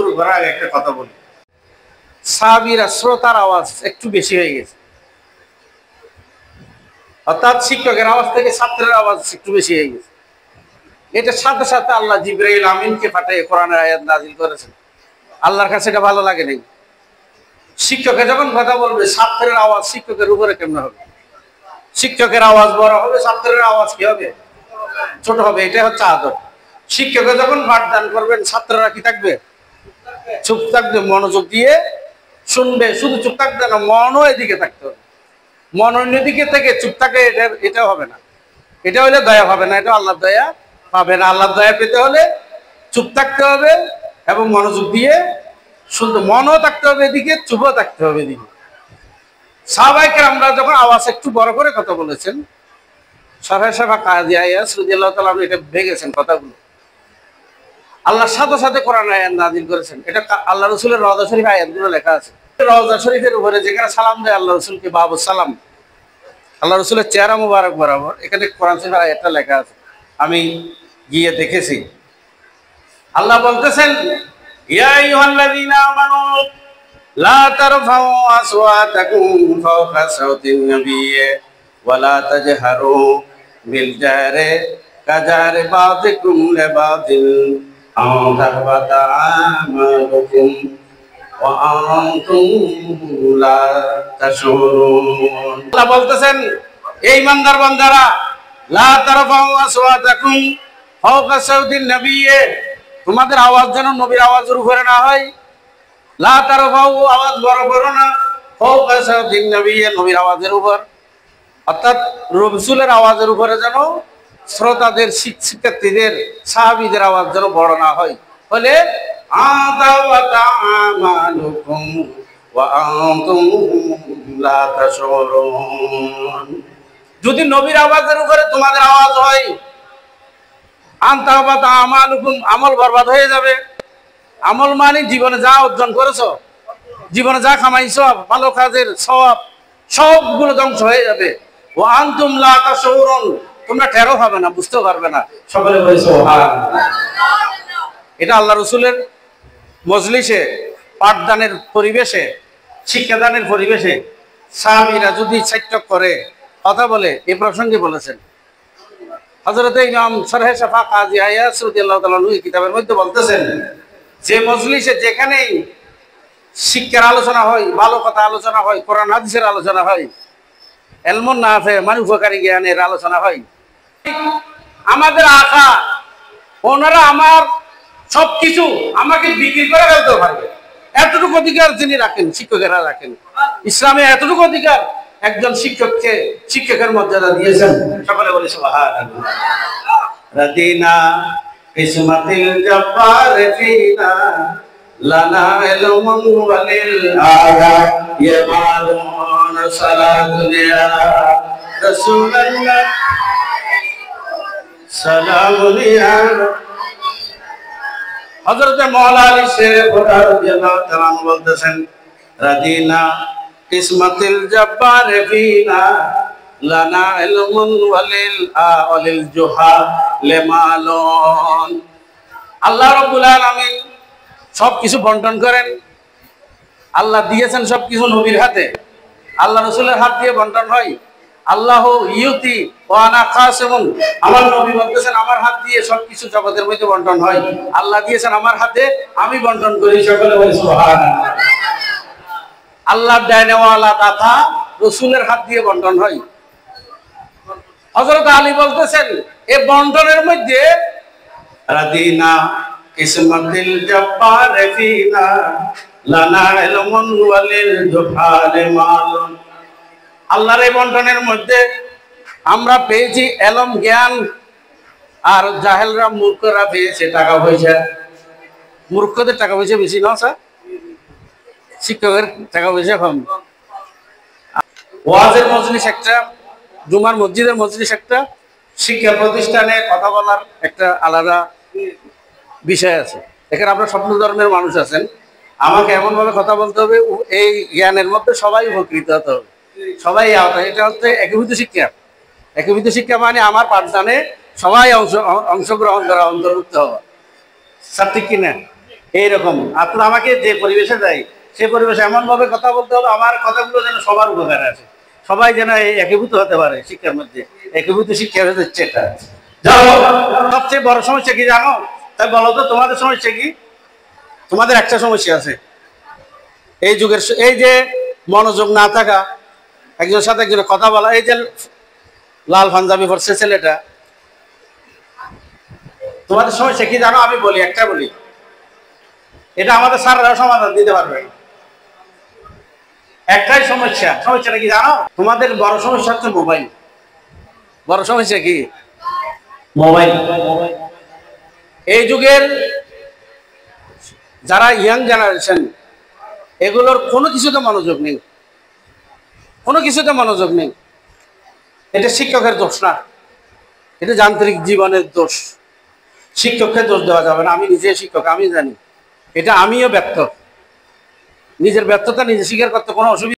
শুরু করার আগে একটা কথা বলি, সাহাবীরা শ্রোতার আওয়াজ একটু বেশি হয়ে গেছে, অর্থাৎ শিক্ষকের আওয়াজ থেকে ছাত্রের আওয়াজ একটু বেশি হয়ে গেছে। এটার সাথে সাথে আল্লাহ জিবরাইল আমিনকে পাঠিয়ে কোরআনের আয়াত নাযিল করেছেন। আল্লাহর কাছে এটা ভালো লাগে নাই। শিক্ষকে যখন কথা বলবে, ছাত্রের আওয়াজ শিক্ষকের উপরে কেমন হবে? শিক্ষকের আওয়াজ বড় হবে, ছাত্রের আওয়াজ কি হবে? ছোট হবে। এটা হচ্ছে আদব। শিক্ষকে যখন পাঠদান করবেন, ছাত্ররা কি থাকবে? চুপ থাকবে, মনোযোগ দিয়ে শুনবে। শুধু চুপ থাকবে না, মনও এদিকে থাকতে হবে। মন অন্যদিকে থেকে চুপ থাকে, এটা হবে না। এটা হলে দয়া হবে না, এটা আল্লাহর দয়া পাবে না। আল্লাহর দয়া পেতে হলে চুপ থাকতে হবে এবং মনোযোগ দিয়ে শুনতে, মনও থাকতে হবে এদিকে, চুপও থাকতে হবে এদিকে। সাহাবায়ে কেরামরা যখন আওয়াজ একটু বড় করে কথা বলেছেন, সরহে সাহেব কাজী আয়াস রাদিয়াল্লাহু তাআলা এটা ভেঙেছেন কথাগুলো। আল্লাহর সাথে সাথে কোরআন আয়াত নাযিল করেছেন। এটা আল্লাহ রাসূলের রওজা শরীফ আয়াতগুলো লেখা আছে। রওজা শরীফের উপরে যেখানে সালাম দেয় আল্লাহ রাসূলকে বাবুস সালাম, আল্লাহ রাসূলের চেহারা মুবারক বরাবর এখানে কোরআন শরীফের আয়াতটা লেখা আছে। আমি গিয়ে দেখেছি। আল্লাহ বলতেছেন, ইয়া আইয়ুহাল্লাযীনা আমানু লা তারফাউ আসওয়াতাকুম ফাওকা সাওতিন নাবিয়্যি ওয়া লা তাজহারু বিল জাহরি কাজারি বাযিকুম লিবাযিল আন তাহবাতা আমালুকুম ওয়া আনতুম লা তাশউরুন। আল্লাহ বলতেছেন, এই ইমানদার বান্দারা, লা তারফাউ আসওয়াতাকুম ফাওকা সাওতিন নাবিয়্যি, তোমাদের আওয়াজ যেন নবীর আওয়াজের উপরে না হয়। লা তারফাউ, আওয়াজ বড় করো না, ফাওকা সাওতিন নাবিয়্যি, নবীর আওয়াজের উপর, অর্থাৎ রাসূলের আওয়াজের উপরে যেন শ্রোতাদের, শিক্ষার্থীদের, সাহাবীদের আওয়াজ যেন বড় না হয়। ফলে আতাওয়াতা আমালুকুম ওয়া আনতুম লা তাশউরুন, যদি নবীর আওয়াজের উপরে তোমাদের আওয়াজ হয়, আনতাওয়াতা আমালুকুম, আমল বরবাদ হয়ে যাবে। আমল মানে জীবনে যা অর্জন করেছো, জীবনে যা কামাইছো, ভালো কাজের সওয়াব সবগুলো ধ্বংস হয়ে যাবে। ওয়া আনতুম লা তাশউরুন, তোমরা টেরও পাবে না, বুঝতেও পারবে না। সকলে বলে সুবহানাল্লাহ। এটা আল্লাহ রাসূলের মজলিসে, পাঠদানের পরিবেশে, শিক্ষাদানের পরিবেশে সাহাবীরা যদি সাইটক করে কথা বলে, এই প্রসঙ্গে বলেছেন। হযরত ইমাম সরহে সাফা কাজী আয়াস রাদিয়াল্লাহু তাআলা এই কিতাবের মধ্যে বলতেছেন, যে মজলিসে, যেখানেই শিক্ষার আলোচনা হয়, ভালো কথা আলোচনা হয়, কোরআন হাদিসের আলোচনা হয়, ইলমুন নাফে, মানে উপকারী জ্ঞানের আলোচনা হয়, আমাদের আকা ওনারা আমার সবকিছু আমাকে বিক্রি করে ফেলতে পারবে, এতটুকু অধিকার যিনি রাখেন, শিক্ষকেরা রাখেন। ইসলামে এতটুকু অধিকার একজন শিক্ষককে, শিক্ষকের মর্যাদা দিয়েছেন। সকলে বলি সুবহানাল্লাহ। রাদিনা কিসমাতিল জব্বার ফিনা লানা ইলমুন ওয়ালিল আয়া ইয়ামালুন সালাতুলিয়া রাসূলুল্লাহ সালামুলিয়া। হযরত মাওলানা আলী শেরে খোদা রাদিয়াল্লাহু তাআলা বলতেছেন, রাদিনা কিসমাতিল জব্বার ফিনা লানা ইলমুন ওয়ালিল জুহাল মালুন। আল্লাহ রাব্বুল আলামিন সবকিছু বন্টন করেন। আল্লাহ দিয়েছেন সবকিছু নবীর হাতে, আল্লাহ রাসূলের হাত দিয়ে বন্টন হয়। আল্লাহ ইউতি ওয়া আনা কাসিমুন, আমার নবী বলতেছেন, আমার হাত দিয়ে সবকিছু জগতের মধ্যে বন্টন হয়। আল্লাহ দিয়েছেন আমার হাতে, আমি বন্টন করি। সকলে বলি সুবহানাল্লাহ। আল্লাহ দেওয়ালা দাতা রাসূলের হাত দিয়ে বন্টন হয়। হযরত আলী বলতেছেন, এই বন্টনের মধ্যে রাদিনা কিসমাতিল জব্বার ফিনা লানা ইলমুন ওয়ালিল জুহাল মালুন। আল্লাহর এই বন্টনের মধ্যে আমরা পেয়েছি এলম, জ্ঞান, আর জাহেলরা, মূর্খরা পেয়েছে টাকা পয়সা। মূর্খদের টাকা পয়সা বেশি না স্যার, শিক্ষকের টাকা পয়সা কম। ওয়াজের মজলিস একটা, জুমার মসজিদের মজলিস একটা, শিক্ষা প্রতিষ্ঠানে কথা বলার একটা আলাদা বিষয় আছে। এখানে আপনার স্বপ্ন ধর্মের মানুষ আছেন, আমাকে এমনভাবে কথা বলতে হবে এই জ্ঞানের মধ্যে সবাই উপকৃত হতে হবে, সবাই আওতায়। এটা হচ্ছে একীভূত শিক্ষা। একীভূত শিক্ষা মানে আমার পাঠদানে সবাই অংশগ্রহণ করা, অন্তর্ভুক্ত হওয়া। স্যার ঠিক কিনা? এইরকম আপনার আমাকে যে পরিবেশে দেয় সেই পরিবেশে এমন ভাবে কথা বলতে হবে আমার কথাগুলো যেন সবার উপকার আসে, সবাই যেন এই একীভূত হতে পারে শিক্ষার মধ্যে। একীভূত শিক্ষা হচ্ছে এটা। যাও, সবচেয়ে বড় সমস্যা কি জানো? তাই বলো তো, তোমাদের সমস্যা কি? তোমাদের একটা সমস্যা আছে, এই যুগের এই যে মনোযোগ না থাকা, একজনের সাথে একজনের কথা বলা। এই যে লাল পাঞ্জাবি পরছে ছেলেটা, তোমাদের সমস্যা কি জানো? আমি বলি, একটা বলি, এটা আমাদের স্যাররাও সমাধান দিতে পারবে। একটাই সমস্যা, সমস্যাটা কি জানো? তোমাদের বড় সমস্যা হচ্ছে মোবাইল। বড় সমস্যা কি? মোবাইল। এই যুগের যারা ইয়াং জেনারেশন, এগুলোর কোনো কিছুতে মনোযোগ নেই, কোনো কিছুতে মনোযোগ নেই। এটা শিক্ষকের দোষ না, এটা যান্ত্রিক জীবনের দোষ। শিক্ষককে দোষ দেওয়া যাবে না। আমি নিজে শিক্ষক, আমি জানি এটা, আমিও ব্যর্থ। নিজের ব্যর্থতা নিজে স্বীকার করতে কোনো অসুবিধা